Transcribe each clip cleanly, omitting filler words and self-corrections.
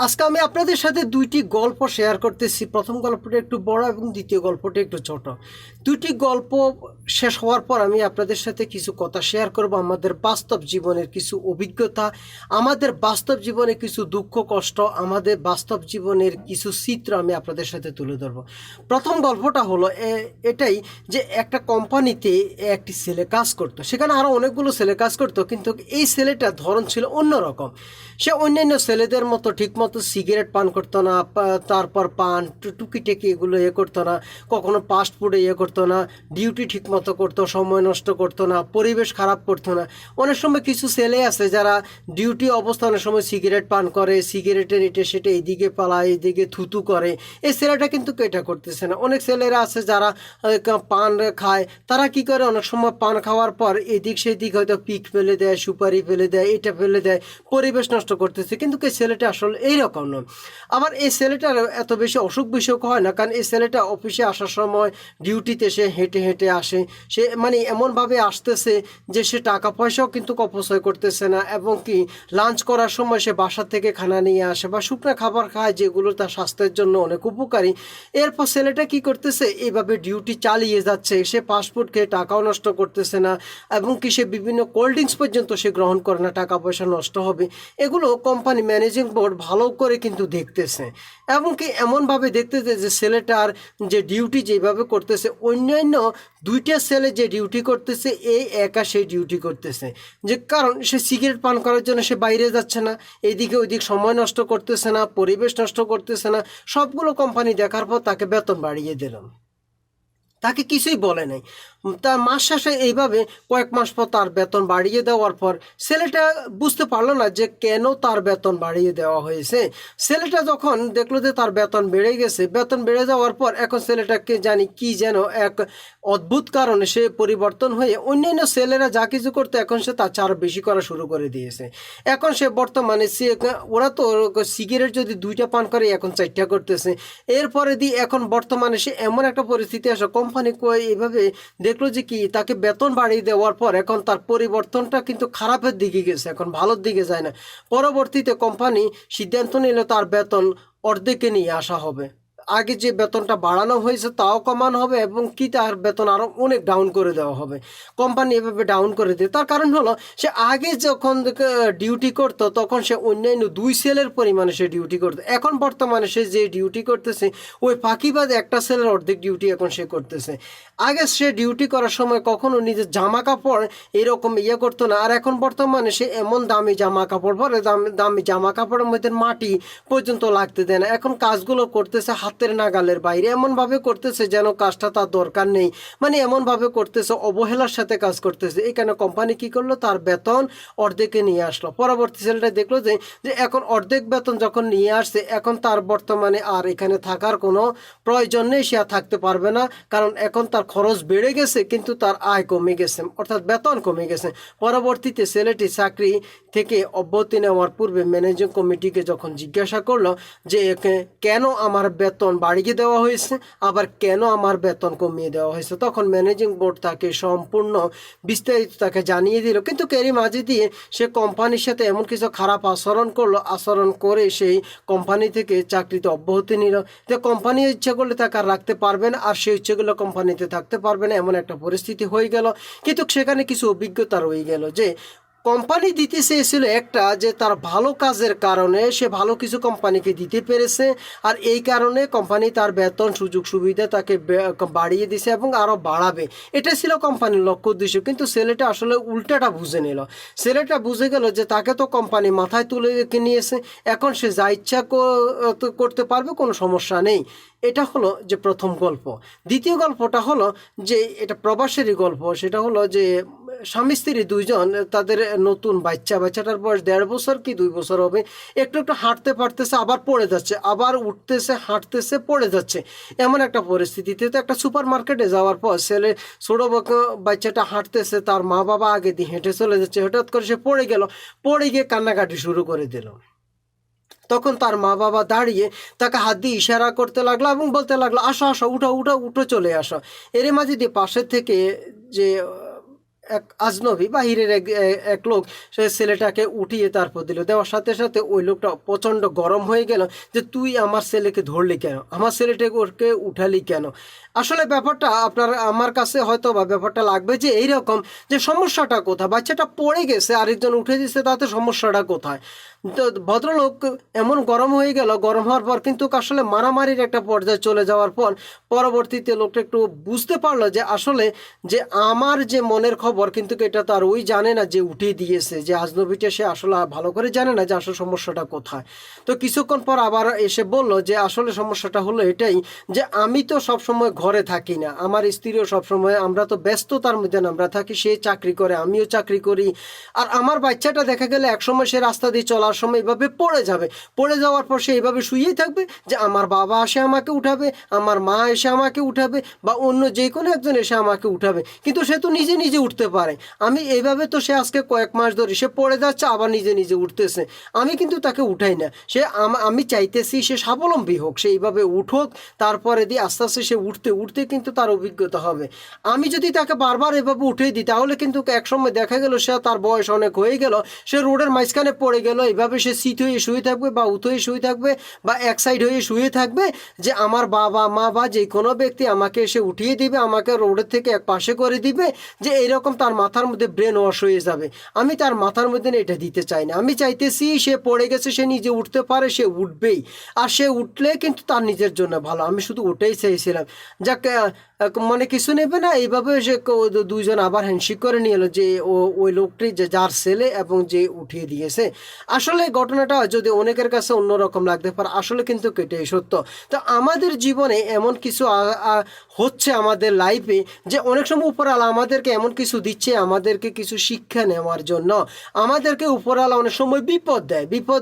আজকে আমি আপনাদের সাথে দুইটি গল্প শেয়ার করতেছি। প্রথম গল্পটা একটু বড় এবং দ্বিতীয় গল্পটা একটু ছোট। দুইটি গল্প শেষ হওয়ার পর আমি আপনাদের সাথে কিছু কথা শেয়ার করব, আমাদের বাস্তব জীবনের কিছু অভিজ্ঞতা, আমাদের বাস্তব জীবনে কিছু দুঃখ কষ্ট, আমাদের বাস্তব জীবনের কিছু চিত্র আমি আপনাদের সাথে তুলে ধরবো। প্রথম গল্পটা হলো এটাই যে একটা কোম্পানিতে একটি ছেলে কাজ করতো, সেখানে আরও অনেকগুলো ছেলে কাজ করতো, কিন্তু এই ছেলেটার ধরন ছিল অন্যরকম। সে অন্যান্য ছেলেদের মতো ঠিকমতো সিগারেট পান করতো না, তারপর পান টুকিটেকি এগুলো করতো না, কখনো ফাস্ট ফুডে করতো না, ডিউটি ঠিকমতো করতো, সময় নষ্ট করতো না, পরিবেশ খারাপ করতো না। অনেক সময় কিছু ছেলে আছে যারা ডিউটি অবস্থানের সময় সিগারেট পান করে, সিগারেটের এটে সেটে এইদিকে পালায়, এইদিকে থুতু করে। এই ছেলেটা কিন্তু এটা করতেছে না। অনেক ছেলেরা আছে যারা পান খায়, তারা কি করে, অনেক সময় পান খাওয়ার পর এদিক সেদিক হয়তো পিক ফেলে দেয়, সুপারি ফেলে দেয়, এটা ফেলে দেয়, পরিবেশ নষ্ট করতেছে। কিন্তু এই ছেলেটা আসলে এইরকম নয়। আবার এই ছেলেটার এত বেশি অসুখ বিসুখ হয় না, কারণ এই ছেলেটা অফিসে আসার সময় ডিউটিতে সে হেঁটে হেঁটে আসে। সে মানে এমনভাবে আসতেছে যে সে টাকা পয়সাও কিন্তু অপচয় করতেছে না, এবং কি লাঞ্চ করার সময় সে বাসা থেকে খানা নিয়ে আসে বা শুকনো খাবার খায়, যেগুলো তার স্বাস্থ্যের জন্য অনেক উপকারী। এরপর ছেলেটা কি করতেছে, এইভাবে ডিউটি চালিয়ে যাচ্ছে। সে ফাস্টফুড খেয়ে টাকাও নষ্ট করতেছে না, এবং কি সে বিভিন্ন কোল্ড ড্রিঙ্কস পর্যন্ত সে গ্রহণ করে না, টাকা পয়সা নষ্ট হবে। এগুলো কোম্পানি ম্যানেজিং বোর্ড ভালো করে কিন্তু দেখতেছে, এবং কি এমনভাবে দেখতেছে যে ছেলেটার যে ডিউটি যেভাবে করতেছে, অন্যান্য দুইটা ছেলে যে ডিউটি করতেছে এই একা সেই ডিউটি করতেছে। যে কারণ সে সিগারেট পান করার জন্য সে বাইরে যাচ্ছে না, এইদিকে ওইদিক সময় নষ্ট করতেছে না, পরিবেশ নষ্ট করতেছে না। সবগুলো কোম্পানি দেখার পর তাকে বেতন বাড়িয়ে দিলাম, তাকে কিছুই বলে নাই। তার মাস শেষে এইভাবে কয়েক মাস পর তার বেতন বাড়িয়ে দেওয়ার পর ছেলেটা বুঝতে পারলো না যে কেন তার বেতন বাড়িয়ে দেওয়া হয়েছে। ছেলেটা যখন দেখলো যে তার বেতন বেড়ে গেছে, বেতন বেড়ে যাওয়ার পর এখন ছেলেটাকে জানি কি যেন এক অদ্ভুত কারণে সে পরিবর্তন হয়ে অন্যান্য ছেলেরা যা কিছু করতো এখন সে তার আরও বেশি করা শুরু করে দিয়েছে। এখন সে বর্তমানে সে ওরা তো সিগারেট যদি দুইটা পান করে এখন চারটা করতেছে। এরপরে দিয়ে এখন বর্তমানে সে এমন একটা পরিস্থিতি আসে, কোম্পানি এইভাবে দেখলো যে কি তাকে বেতন বাড়িয়ে দেওয়ার পর এখন তার পরিবর্তনটা কিন্তু খারাপের দিকে গেছে, এখন ভালোর দিকে যায় না। পরবর্তীতে কোম্পানি সিদ্ধান্ত নিল তার বেতন অর্ধেকে নিয়ে আসা হবে। আগে যে বেতনটা বাড়ানো হয়েছে তাও কমানো হবে, এবং কি তার বেতন আরও অনেক ডাউন করে দেওয়া হবে। কোম্পানি এভাবে ডাউন করে দেয়, তার কারণ হলো সে আগে যখন ডিউটি করতো তখন সে অন্যান্য দুই সেলের পরিমাণে সে ডিউটি করতো। এখন বর্তমানে সে যে ডিউটি করতেছে ওই ফাঁকিবাদ একটা সেলের অর্ধেক ডিউটি এখন সে করতেছে। আগে সে ডিউটি করার সময় কখনো নিজের জামা কাপড় এরকম করতো না, আর এখন বর্তমানে সে এমন দামি জামা কাপড় পরে, দামি জামা কাপড়ের মধ্যে মাটি পর্যন্ত লাগতে দেয় না। এখন কাজগুলো করতেছে হাতের নাগালের বাইরে, এমনভাবে করতেছে যেন কাজটা তার দরকার নেই, মানে এমনভাবে করতেছে, অবহেলার সাথে কাজ করতেছে। এখানে কোম্পানি কি করলো, তার বেতন অর্ধেকে নিয়ে আসলো। পরবর্তী ছেলেটা দেখলো যে যে এখন অর্ধেক বেতন যখন নিয়ে আসছে, এখন তার বর্তমানে আর এখানে থাকার কোনো প্রয়োজন নেই, সে আর থাকতে পারবে না, কারণ এখন তার খরচ বেড়ে গেছে কিন্তু তার আয় কমে গেছে, অর্থাৎ বেতন কমে গেছে। পরবর্তীতে ছেলেটি চাকরি থেকে অব্যাহতি নেওয়ার পূর্বে ম্যানেজিং কমিটিকে যখন জিজ্ঞাসা করলো যে কেন আমার বেতন বাড়িয়ে দেওয়া হয়েছে, আবার কেন আমার বেতন কমিয়ে দেওয়া হয়েছে, তখন ম্যানেজিং বোর্ড তাকে সম্পূর্ণ বিস্তারিত তাকে জানিয়ে দিল। কিন্তু এরই মাঝে দিয়ে সে কোম্পানির সাথে এমন কিছু খারাপ আচরণ করলো, আচরণ করে সেই কোম্পানি থেকে চাকরিতে অব্যাহতি নিল। তো কোম্পানি ইচ্ছে করলে তাকে আর রাখতে পারবে না, আর সে ইচ্ছেগুলো কোম্পানিতে থাকতে পারবে না, এমন একটা পরিস্থিতি হয়ে গেল। কিন্তু সেখানে কিছু অভিজ্ঞতা রয়ে গেল যে কোম্পানি দিতে চেয়েছিল একটা, যে তার ভালো কাজের কারণে সে ভালো কিছু কোম্পানিকে দিতে পেরেছে, আর এই কারণে কোম্পানি তার বেতন সুযোগ সুবিধা তাকে বাড়িয়ে দিছে এবং আরও বাড়াবে। এটা ছিল কোম্পানির লক্ষ্য উদ্দেশ্য। কিন্তু ছেলেটা আসলে উল্টাটা বুঝে নিল। ছেলেটা বুঝে গেল যে তাকে তো কোম্পানি মাথায় তুলে রেখে নিয়েছে, এখন সে যা ইচ্ছা করতে পারবে, কোনো সমস্যা নেই। এটা হলো যে প্রথম গল্প। দ্বিতীয় গল্পটা হলো যে এটা প্রবাসেরই গল্প। সেটা হলো যে স্বামী স্ত্রী দুইজন, তাদের নতুন বাচ্চাটার বয়স 1.5 বছর কি 2 বছর হবে, একটু একটু হাঁটতে পারতেছে, আবার পড়ে যাচ্ছে, আবার উঠতেছে, হাঁটতেছে, পড়ে যাচ্ছে, এমন একটা পরিস্থিতিতে। তো একটা সুপার মার্কেটে যাওয়ার পর ছেলে ছোটো বাচ্চাটা হাঁটতেছে, তার মা বাবা আগে দিয়ে হেঁটে চলে যাচ্ছে, হঠাৎ করে সে পড়ে গেল, পড়ে গিয়ে কান্নাকাটি শুরু করে দিল। তখন তার মা বাবা দাঁড়িয়ে তাকে হাত দিয়ে ইশারা করতে লাগলো এবং বলতে লাগলো, আসো আসো, উঠো উঠো উঠো, চলে আসো। এর মাঝে দিয়ে পাশের থেকে যে এক আজনবী বাহিরের এক লোক সে ছেলেটাকে উঠিয়ে তারপর দিল, দেওয়ার সাথে সাথে ওই লোকটা প্রচণ্ড গরম হয়ে গেল যে তুই আমার ছেলেকে ধরলি কেন, আমার ছেলেটাকে ওকে উঠালি কেন। আসলে ব্যাপারটা আপনার আমার কাছে হয়তো বা ব্যাপারটা লাগবে যে এইরকম যে সমস্যাটা কোথায়, বাচ্চাটা পড়ে গেছে আরেকজন উঠে দিচ্ছে, তাতে সমস্যাটা কোথায়। তো ভদ্রলোক এমন গরম হয়ে গেল, গরম হওয়ার পর কিন্তু আসলে মারামারির একটা পর্যায়ে চলে যাওয়ার পর পরবর্তীতে লোকটা একটু বুঝতে পারলো যে আসলে যে আমার যে মনের খবর কিন্তু এটা তো আর ওই জানে না যে উঠিয়ে দিয়েছে, যে আজনবীটা সে আসলে ভালো করে জানে না যে আসলে সমস্যাটা কোথায়। তো কিছুক্ষণ পর আবার এসে বলল যে আসলে সমস্যাটা হলো এটাই যে আমি তো সবসময় ঘরে থাকি না, আমার স্ত্রীও সবসময়, আমরা তো ব্যস্ততার মধ্যে আমরা থাকি, সে চাকরি করে আমিও চাকরি করি, আর আমার বাচ্চাটা দেখা গেলে একসময় সে রাস্তা দিয়ে চলার সময় এইভাবে পড়ে যাবে, পড়ে যাওয়ার পর সে এইভাবে শুয়েই থাকবে যে আমার বাবা এসে আমাকে উঠাবে, আমার মা এসে আমাকে উঠাবে, বা অন্য যে কোনো একজন এসে আমাকে উঠাবে, কিন্তু সে তো নিজে নিজে উঠতে পারে। আমি এইভাবে তো সে আজকে কয়েক মাস ধরে সে পড়ে যাচ্ছে আবার নিজে নিজে উঠতেছে, আমি কিন্তু তাকে উঠাই না। সে আমি চাইতেছি সে স্বাবলম্বী হোক, সে এইভাবে উঠুক, তারপরে দিয়ে আস্তে আস্তে সে উঠতে উঠতে কিন্তু তার অভিজ্ঞতা হবে। আমি যদি তাকে বারবার এভাবে উঠিয়ে দিই তাহলে কিন্তু একসময় দেখা গেল সে তার বয়স অনেক হয়ে গেল, সে রোডের মাঝখানে পড়ে গেল, এইভাবে সে সিট হয়ে শুয়ে থাকবে বা উত হয়ে শুয়ে থাকবে বা এক সাইড হয়ে শুয়ে থাকবে যে আমার বাবা মা বা যে কোনো ব্যক্তি আমাকে এসে উঠিয়ে দিবে, আমাকে রোডের থেকে এক পাশে করে দিবে, যে এইরকম তার মাথার মধ্যে ব্রেন ওয়াশ হয়ে যাবে। আমি তার মাথার মধ্যে এটা দিতে চাই না। আমি চাইতেছি সে পড়ে গেছে, সে নিজে উঠতে পারে, সে উঠবেই, আর সে উঠলে কিন্তু তার নিজের জন্য ভালো। আমি শুধু ওটাই চাইছিলাম। যাক, মানে কিছু নেবে না, এইভাবে সে দুইজন আবার হ্যান্ডশেক করে নিয়ে এলো যে ওই লোকটি যে যার ছেলে এবং যে উঠিয়ে দিয়েছে। আসলে ঘটনাটা যদি অনেকের কাছে অন্যরকম লাগতে পারে, আসলে কিন্তু এটাই সত্য। তো আমাদের জীবনে এমন কিছু হচ্ছে আমাদের লাইফে যে অনেক সময় উপরওয়ালা আমাদেরকে এমন কিছু দিচ্ছে আমাদেরকে কিছু শিক্ষা নেওয়ার জন্য, আমাদেরকে উপরওয়ালা অনেক সময় বিপদ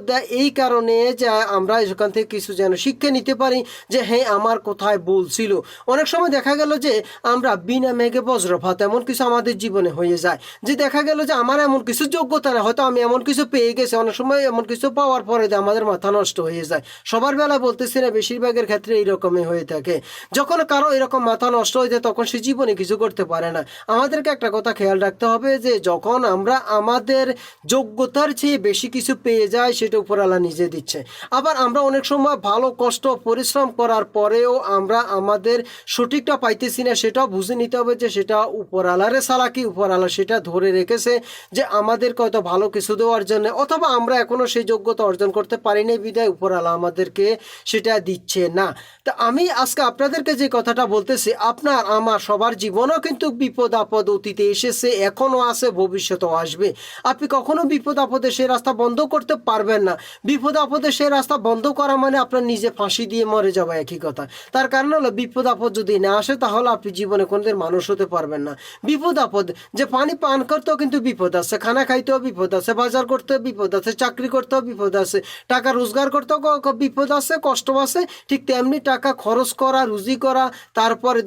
দেয় এই কারণে যে আমরা এখান থেকে কিছু যেন শিক্ষা নিতে পারি যে হ্যাঁ আমার কোথায় ভুল ছিল। অনেক সময় দেখা গেল যে আমরা বিনা মেঘে বজ্রপাত এমন কিছু আমাদের জীবনে হয়ে যায়, যে দেখা গেল যে আমার এমন কিছু যোগ্যতা না, হয়তো আমি এমন কিছু পেয়ে গেছি, অনেক সময় এমন কিছু পাওয়ার পরে আমাদের মাথা নষ্ট হয়ে যায়। সবার বেলা বলতেছি না, বেশিরভাগের ক্ষেত্রে এইরকমই হয়ে থাকে। যখন কারো এরকম মাথা নষ্ট হয়ে যায় তখন সে জীবনে কিছু করতে পারে না। আমাদেরকে একটা কথা খেয়াল রাখতে হবে যে যখন আমরা আমাদের যোগ্যতার চেয়ে বেশি কিছু পেয়ে যাই সেটা উপরওয়ালা নিজে দিচ্ছে। আবার আমরা অনেক সময় ভালো কষ্ট পরিশ্রম করার পরেও আমরা আমাদের সঠিকটা পাইতেছি না, সেটাও বুঝে নিতে হবে যে সেটা উপরওয়ালারে চালাকি, উপরওয়ালা সেটা ধরে রেখেছে যে আমাদেরকে হয়তো ভালো কিছু দেওয়ার জন্য, অথবা আমরা এখনো সেই যোগ্যতা অর্জন করতে পারিনি বিধায় উপরওয়ালা আমাদেরকে সেটা দিচ্ছে না। তা আমি আজকে আপনাদেরকে যে কথাটা বলতেছি, আপনার আমার সবার জীবনেও কিন্তু বিপদ আপদ অতীতে এসেছে, এখনো আছে, ভবিষ্যতেও আসবে। আপনি কখনো বিপদ আপদে সেই রাস্তা বন্ধ করতে পারবেন না। বিপদ আপদে সেই রাস্তা বন্ধ করা মানে আপনার নিজে ফাঁসি দিয়ে মরে যাওয়া, একই কথা। তার কারণ হলো বিপদ আপদ যদি না আসে তাহলে আপনি জীবনে কোনোদিন মানুষ হতে পারবেন না। বিপদ আপদ, যে পানি পান করতেও কিন্তু বিপদ আছে, খানা খাইতেও বিপদ আছে, বাজার করতেও বিপদ আছে, চাকরি করতেও বিপদ আছে, টাকা রোজগার করতেও বিপদ আছে, কষ্ট আছে। ঠিক তেমনি টাকা খরচ করা, রুজি করা, তারপরে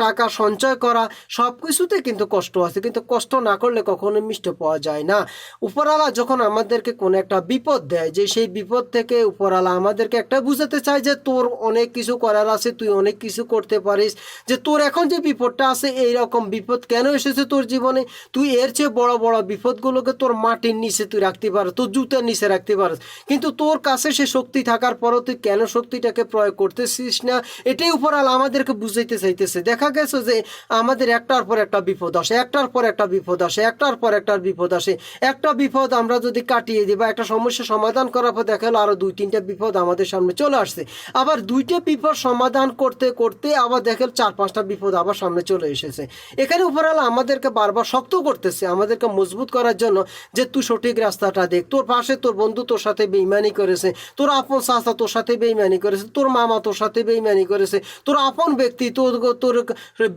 টাকা সঞ্চয় করা, সব কিছুতে কিন্তু কষ্ট আছে। কিন্তু কষ্ট না করলে কখনো মিষ্টি পাওয়া যায় না। উপরওয়ালা যখন আমাদেরকে কোনো একটা বিপদ দেয়, যে সেই বিপদ থেকে উপরওয়ালা আমাদেরকে একটা বুঝাতে চায় যে তোর অনেক কিছু করার আছে, তুই অনেক কিছু করতে পারিস, যে তোর এখন যে বিপদটা আছে এইরকম বিপদ কেন এসেছে তোর জীবনে, তুই এর চেয়ে বড় বড় বিপদগুলোকে তোর মাটির নিচে তুই রাখতে পারো, তোর জুতার নিচে রাখতে পারো, কিন্তু তোর কাছে সে শক্তি থাকার পরও তুই কেন শক্তিটাকে প্রয়োগ করতেছিস না, এটাই উপরওয়ালা আমাদেরকে বুঝাইতে চাইতেছে। দেখা গেছে যে আমাদের একটার পর একটা বিপদ আসে, একটার পর একটা বিপদ আসে, একটার পর একটা বিপদ আসে। একটা বিপদ আমরা যদি কাটিয়ে দিই বা একটা সমস্যা সমাধান করার পর দেখা গেলো আরো দুই তিনটা বিপদ আমাদের সামনে চলে আসছে, আবার দুইটা বিপদ সমাধান করতে করতে আবার দেখা গেল চার পাঁচটা বিপদ আবার সামনে চলে এসেছে। এখানে উপরওয়ালা আমাদেরকে বারবার শক্ত করতেছে, আমাদেরকে মজবুত করার জন্য যে তুই সঠিক রাস্তাটা দেখ। তোর পাশে তোর বন্ধু তোর সাথে বেইমানি করেছে, তোর আপন চাচা তোর সাথে বেইমানি করেছে, তোর মামা তোর সাথে বেইমানি করেছে, তোর আপন ব্যক্তি তোর তোর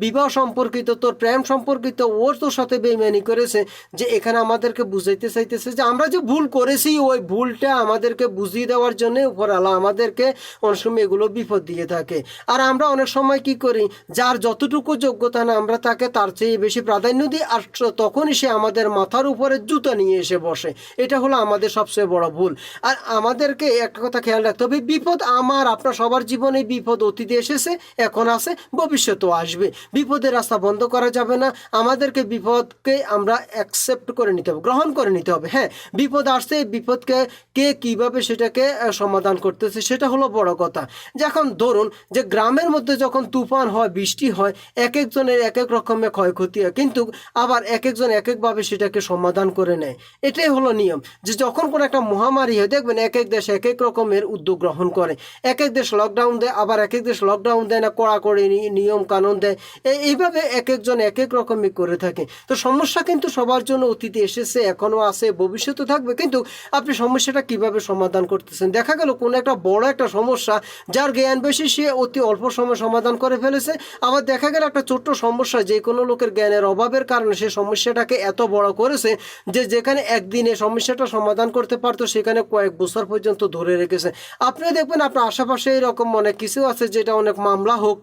বিবাহ সম্পর্কিত, তোর প্রেম সম্পর্কিত ওর তোর সাথে বেইমানি করেছে। যে এখানে আমাদেরকে বুঝাইতে চাইতেছে যে আমরা যে ভুল করেছি ওই ভুলটা আমাদেরকে বুঝিয়ে দেওয়ার জন্য উপরওয়ালা আমাদেরকে অনেক সময় এগুলো বিপদ দিয়ে থাকে। আর আমরা অনেক সময় কি করি যার যতটুকু যোগ্যতা না আমরা তাকে তার চেয়ে বেশি প্রাধান্য দিই, আর তখনই সে আমাদের মাথার উপরে জুতা নিয়ে এসে বসে। এটা হলো আমাদের সবচেয়ে বড় ভুল। আর আমাদেরকে একটা কথা খেয়াল রাখতে হবে, বিপদ আমার আপনার সবার জীবনে বিপদ অতীতে এসেছে, এখন আছে, ভবিষ্যতেও আসবে। বিপদের রাস্তা বন্ধ করা যাবে না, আমাদেরকে বিপদকে আমরা অ্যাকসেপ্ট করে নিতে হবে, গ্রহণ করে নিতে হবে। হ্যাঁ, বিপদ আসছে, বিপদকে কে কিভাবে সেটাকে সমাধান করতেছে সেটা হলো বড় কথা। যখন ধরুন যে গ্রামের মধ্যে যখন তুফান হয়, বৃষ্টি হয়, এক একজনের এক এক রকমের ক্ষয়ক্ষতি হয়, কিন্তু আবার এক একজন এক একভাবে সেটাকে সমাধান করে নেয়। এটাই হলো নিয়ম, যে যখন কোনো একটা মহামারী হয় দেখবেন এক এক দেশ এক এক রকমের উদ্যোগ গ্রহণ করে। এক এক দেশ লকডাউন দেয়, আবার এক এক দেশ লকডাউন দেয় না, কড়াকড়ি নিয়ম কানুন দেয়। এইভাবে এক একজন এক এক রকমের করে থাকে। তো সমস্যা কিন্তু সবার জন্য অতীতে এসেছে, এখনও আছে, ভবিষ্যতে থাকবে। কিন্তু আপনি সমস্যাটা কিভাবে সমাধান করতেছেন? দেখা গেল কোনো একটা বড় একটা সমস্যা, যার জ্ঞান বেশি সে অতি অল্প সময় সমাধান করে ফেলেছে। আবার দেখা গেল একটা ছোট্ট সমস্যা, যে কোনো লোকের জ্ঞানের অভাবের কারণে সে সমস্যাটাকে এত বড় করেছে যে যেখানে একদিনে সমস্যাটা সমাধান করতে পারতো সেখানে কয়েক বছর পর্যন্ত ধরে রেখেছে। আপনি দেখবেন আপনার আশেপাশে এরকম অনেক কিছু আছে, যেটা অনেক মামলা হোক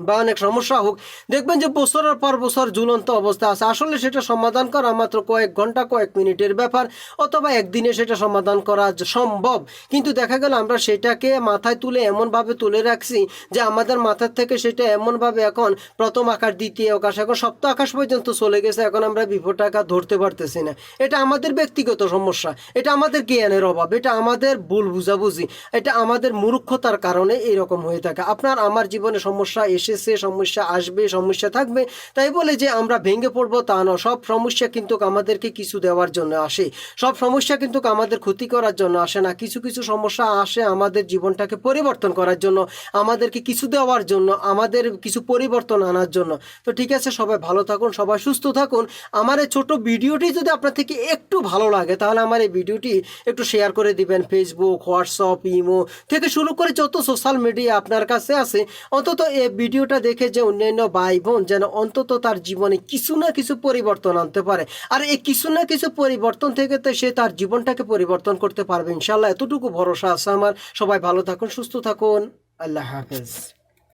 বা অনেক সমস্যা হোক, দেখবেন যে বছরের পর বছর ঝুলন্ত অবস্থা আছে। আসলে সেটা সমাধান করা মাত্র কয়েক ঘন্টা কয়েক মিনিটের ব্যাপার, অথবা একদিনে সেটা সমাধান করা সম্ভব। কিন্তু দেখা গেল আমরা সেটাকে মাথায় তুলে এমনভাবে তুলে রাখছি যে আমাদের মাথার থেকে সেটা এমনভাবে এখন প্রথম আকাশ, দ্বিতীয় আকাশ, এখন সপ্তম আকাশ পর্যন্ত চলে গেছে। এখন আমরা বিপদটাকে ধরতে পারতেছি না। এটা আমাদের ব্যক্তিগত সমস্যা, এটা আমাদের জ্ঞানের অভাব, এটা আমাদের ভুল বুঝাবুঝি, এটা আমাদের মূর্খতার কারণে এরকম হয়ে থাকে। আপনার আমার জীবনে সমস্যা এসেছে, সমস্যা আসবে, সমস্যা থাকবে, তাই বলে যে আমরা ভেঙে পড়বো তা না। সব সমস্যা কিন্তু আমাদেরকে কিছু দেওয়ার জন্য আসে, সব সমস্যা কিন্তু আমাদের ক্ষতি করার জন্য আসে না। কিছু কিছু সমস্যা আসে আমাদের জীবনটাকে পরিবর্তন করার জন্য, আমাদেরকে কিছু দেওয়ার জন্য, আমাদের কিছু পরিবর্তন আনার জন্য। তো ঠিক আছে, সবাই ভালো থাকুন, সবাই সুস্থ থাকুন। আমার এই ছোট ভিডিওটি যদি আপনার থেকে একটু ভালো লাগে তাহলে আমার এই ভিডিওটি একটু শেয়ার করে দিবেন। ফেসবুক, হোয়াটসঅ্যাপ, ইমো থেকে শুরু করে যত সোশ্যাল মিডিয়া আপনার কাছে আছে, অন্তত এই ভিডিওটা দেখে যে অন্যান্য ভাই বোন যেন অন্তত তার জীবনে কিছু না কিছু পরিবর্তন আনতে পারে। আর এই কিছু না কিছু পরিবর্তন থেকে তো সে তার জীবনটাকে পরিবর্তন করতে পারবে ইনশাল্লাহ, এতটুকু ভরসা আছে আমার। সবাই ভালো থাকুন, সুস্থ থাকুন, আল্লাহ হাফেজ।